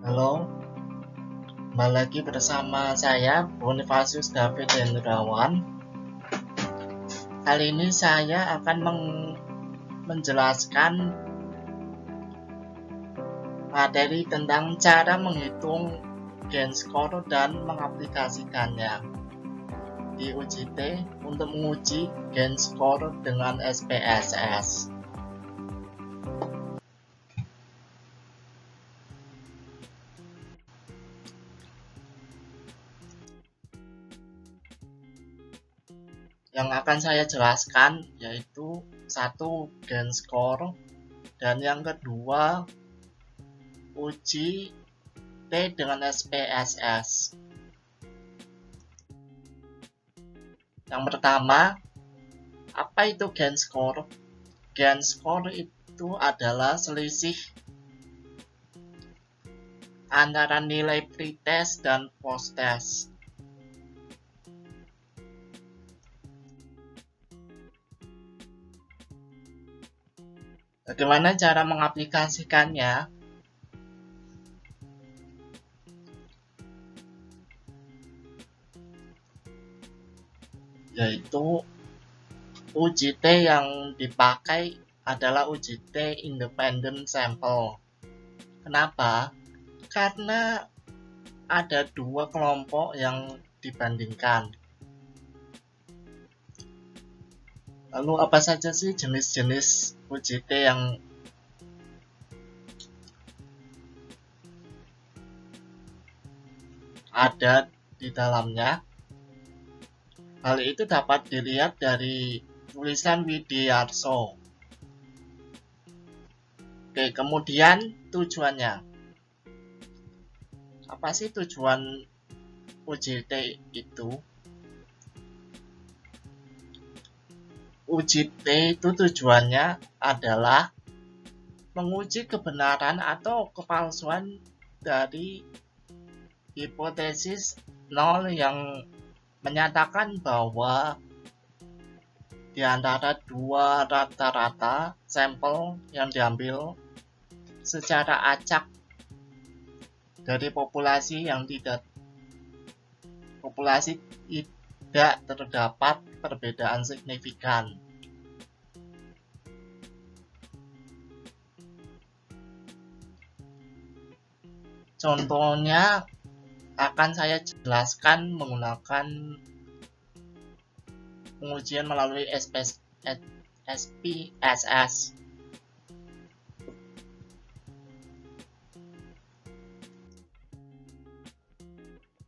Halo, kembali lagi bersama saya Bonifacius David Hendrawan. Kali ini saya akan menjelaskan materi tentang cara menghitung gain score dan mengaplikasikannya di UJT untuk menguji gain score dengan SPSS. Yang akan saya jelaskan yaitu satu gain score dan yang kedua uji T dengan SPSS. Yang pertama, apa itu gain score? Gain score itu adalah selisih antara nilai pretest dan posttest. Bagaimana cara mengaplikasikannya? Yaitu uji T yang dipakai adalah uji T independent sample. Kenapa? Karena ada dua kelompok yang dibandingkan. Lalu apa saja sih jenis-jenis uji T yang ada di dalamnya? Hal itu dapat dilihat dari tulisan Widiarso. Oke, kemudian tujuannya. Apa sih tujuan uji T itu? Uji T itu tujuannya adalah menguji kebenaran atau kepalsuan dari hipotesis nol yang menyatakan bahwa di antara dua rata-rata sampel yang diambil secara acak dari populasi tidak terdapat perbedaan signifikan. Contohnya akan saya jelaskan menggunakan pengujian melalui SPSS.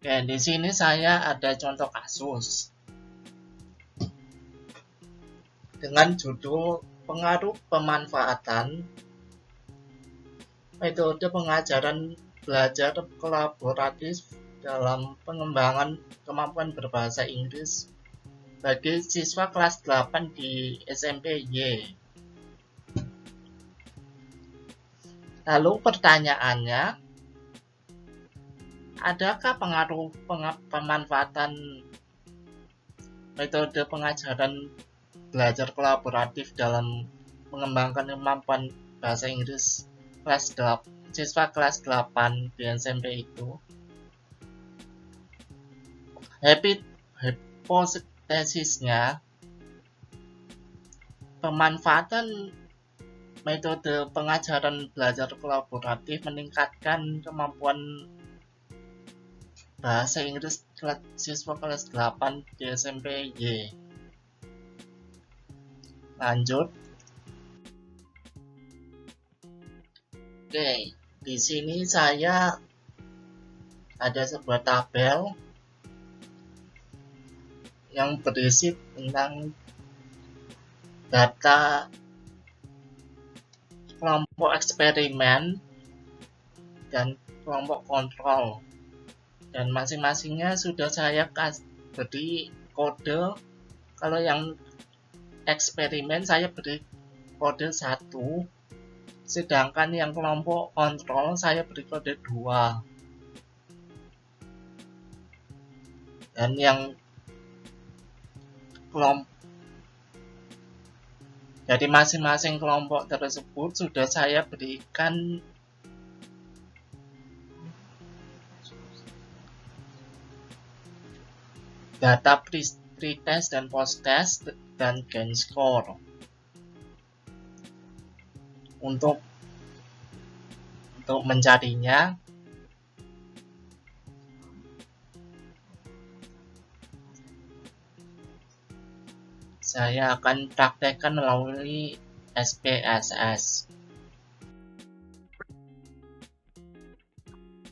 Oke, di sini saya ada contoh kasus dengan judul pengaruh pemanfaatan metode pengajaran belajar kolaboratif dalam pengembangan kemampuan berbahasa Inggris bagi siswa kelas 8 di SMP Y. Lalu pertanyaannya, adakah pengaruh pemanfaatan metode pengajaran belajar kolaboratif dalam mengembangkan kemampuan bahasa Inggris siswa kelas 8 di SMP itu? Hipotesisnya, pemanfaatan metode pengajaran belajar kolaboratif meningkatkan kemampuan bahasa Inggris siswa kelas 8 di SMP Y. Lanjut. Oke, di sini saya ada sebuah tabel yang berisi tentang data kelompok eksperimen dan kelompok kontrol, dan masing-masingnya sudah saya beri kode. Kalau yang eksperimen saya beri kode 1, sedangkan yang kelompok kontrol saya beri kode 2, dan yang dari masing-masing kelompok tersebut sudah saya berikan data pretest dan posttest dan gain score. Untuk mencarinya, saya akan praktekkan melalui SPSS.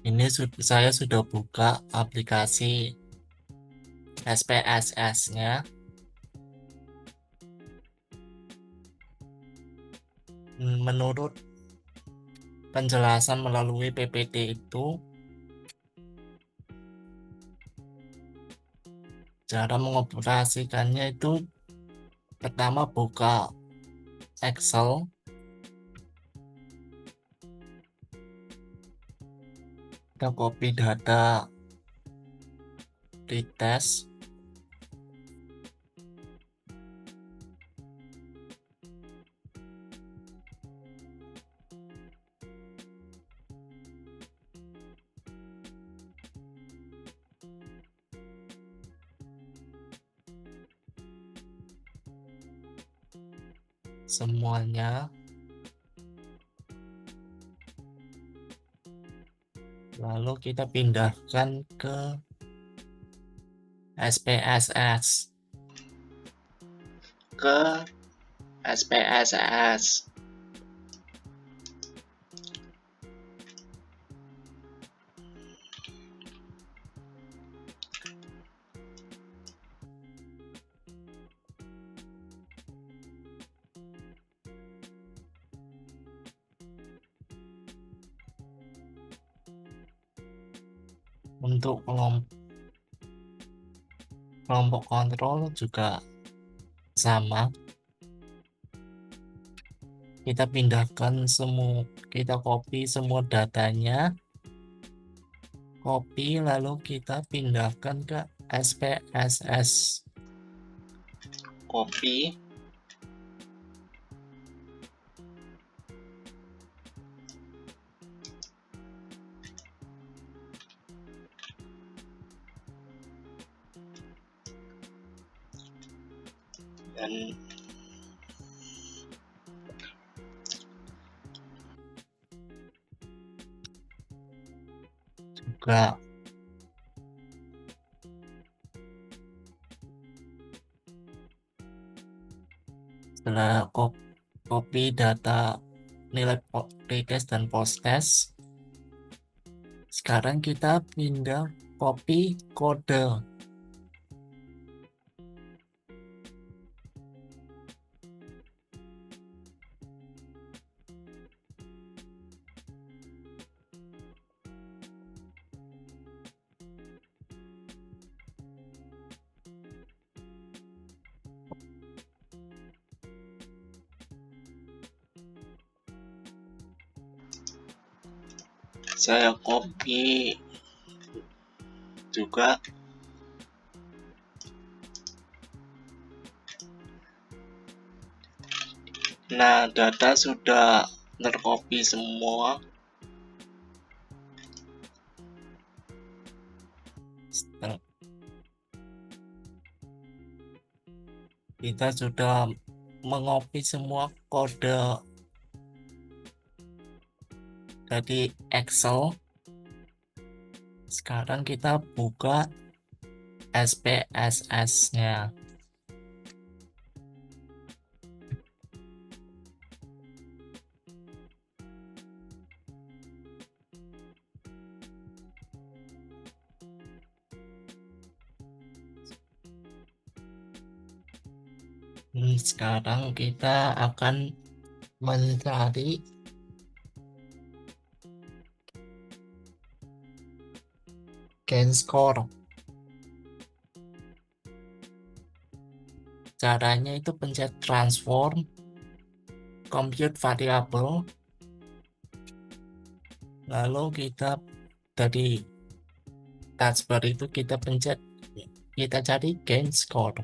Ini saya sudah buka aplikasi SPSS-nya. Menurut penjelasan melalui PPT itu, cara mengoperasikannya itu pertama buka Excel, kita copy data pretest, semuanya, lalu kita pindahkan ke SPSS. Untuk kelompok kontrol juga sama, kita pindahkan semua, kita copy semua datanya, copy lalu kita pindahkan ke SPSS. Copy, dan juga setelah copy data nilai pretest dan posttest, sekarang kita pindah copy kode. Saya copy juga nah, data sudah tercopy semua. Kita sudah mengopi semua kode dari Excel. Sekarang kita buka SPSS-nya. Sekarang kita akan mencari gain score. Caranya itu pencet transform, compute variable, lalu kita dari taskbar itu kita pencet, kita cari gain score.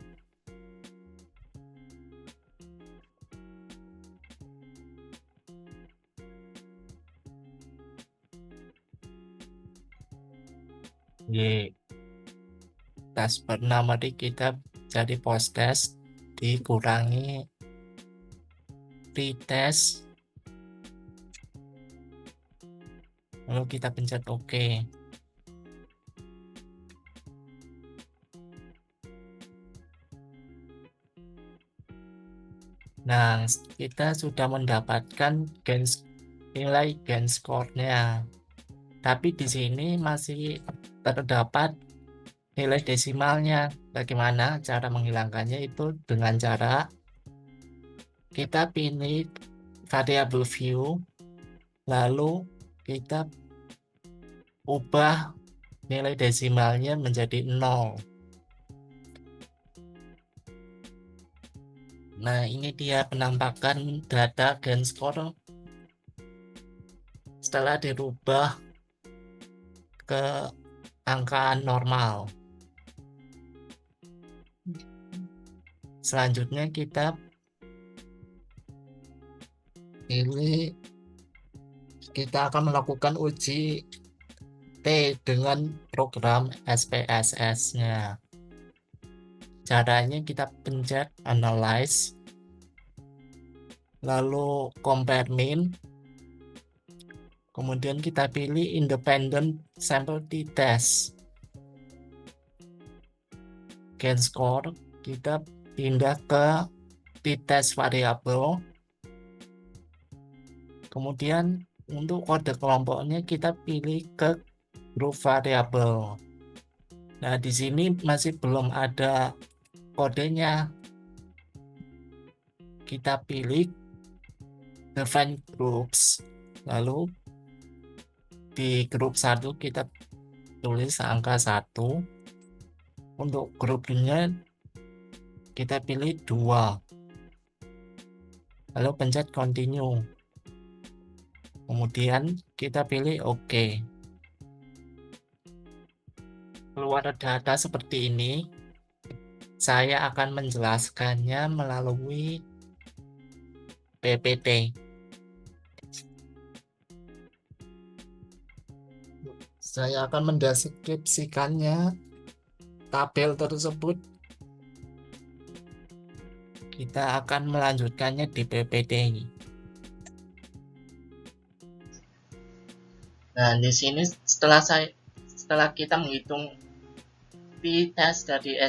task bar. Nah, mari kita cari post test dikurangi pretest, lalu kita pencet OK. Nah, kita sudah mendapatkan nilai gain score-nya. Tapi di sini masih terdapat nilai desimalnya. Bagaimana cara menghilangkannya? Itu dengan cara kita pilih variable view, lalu kita ubah nilai desimalnya menjadi 0. Nah, ini dia penampakan data gain score setelah dirubah ke angka normal. Selanjutnya kita akan melakukan uji T dengan program SPSS-nya. Caranya kita pencet analyze, lalu compare mean, kemudian kita pilih independent sample t-test. Gain score kita pindah ke t-test variable. Kemudian untuk kode kelompoknya kita pilih ke group variable. Nah, di sini masih belum ada kodenya. Kita pilih define groups, lalu di grup 1 kita tulis angka 1. Untuk grupnya kita pilih 2, lalu pencet continue, kemudian kita pilih OK. Keluar data seperti ini. Saya akan menjelaskannya melalui PPT. Saya akan mendeskripsikannya tabel tersebut. Kita akan melanjutkannya di PPT ini. Nah, di sini setelah kita menghitung t-test dari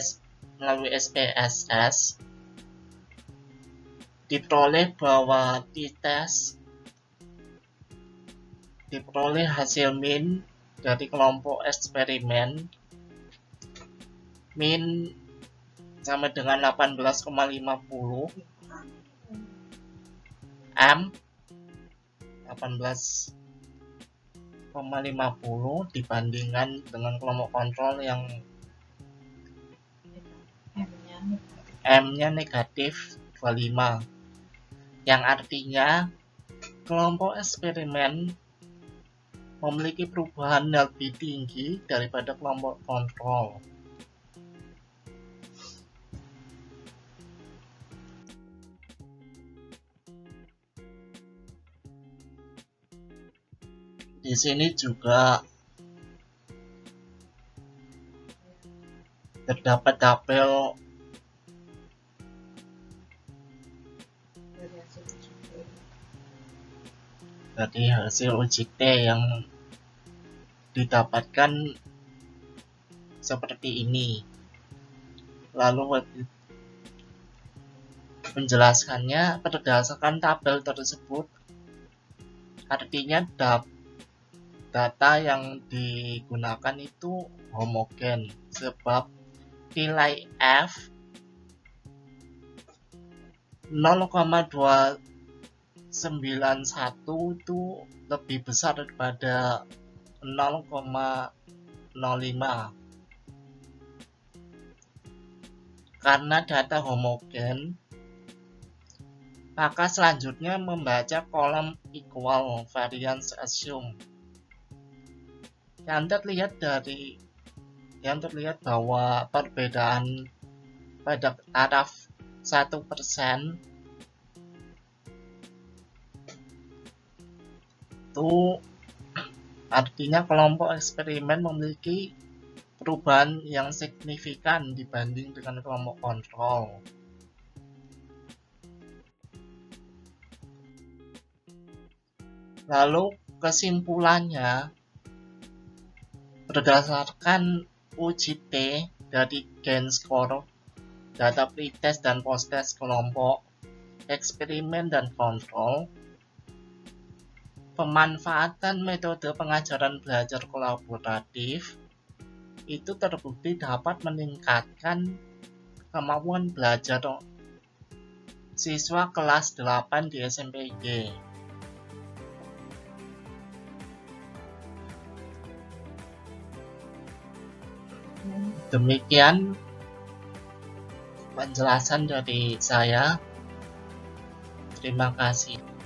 melalui SPSS, diperoleh bahwa t-test diperoleh hasil min dari kelompok eksperimen min sama dengan 18,50 M 18,50 dibandingkan dengan kelompok kontrol yang M-nya negatif 25, yang artinya kelompok eksperimen memiliki perubahan lebih tinggi daripada kelompok kontrol. Di sini juga terdapat tabel dari hasil uji T yang didapatkan seperti ini. Lalu menjelaskannya berdasarkan tabel tersebut, artinya data yang digunakan itu homogen, sebab nilai F 0,291 itu lebih besar daripada 0,05. Karena data homogen, maka selanjutnya membaca kolom equal variance assume. Yang terlihat bahwa perbedaan pada taraf 1% itu artinya kelompok eksperimen memiliki perubahan yang signifikan dibanding dengan kelompok kontrol. Lalu kesimpulannya, berdasarkan uji T dari gain score, data pretest dan posttest kelompok, eksperimen dan kontrol, pemanfaatan metode pengajaran belajar kolaboratif itu terbukti dapat meningkatkan kemampuan belajar siswa kelas 8 di SMPG. Demikian penjelasan dari saya. Terima kasih.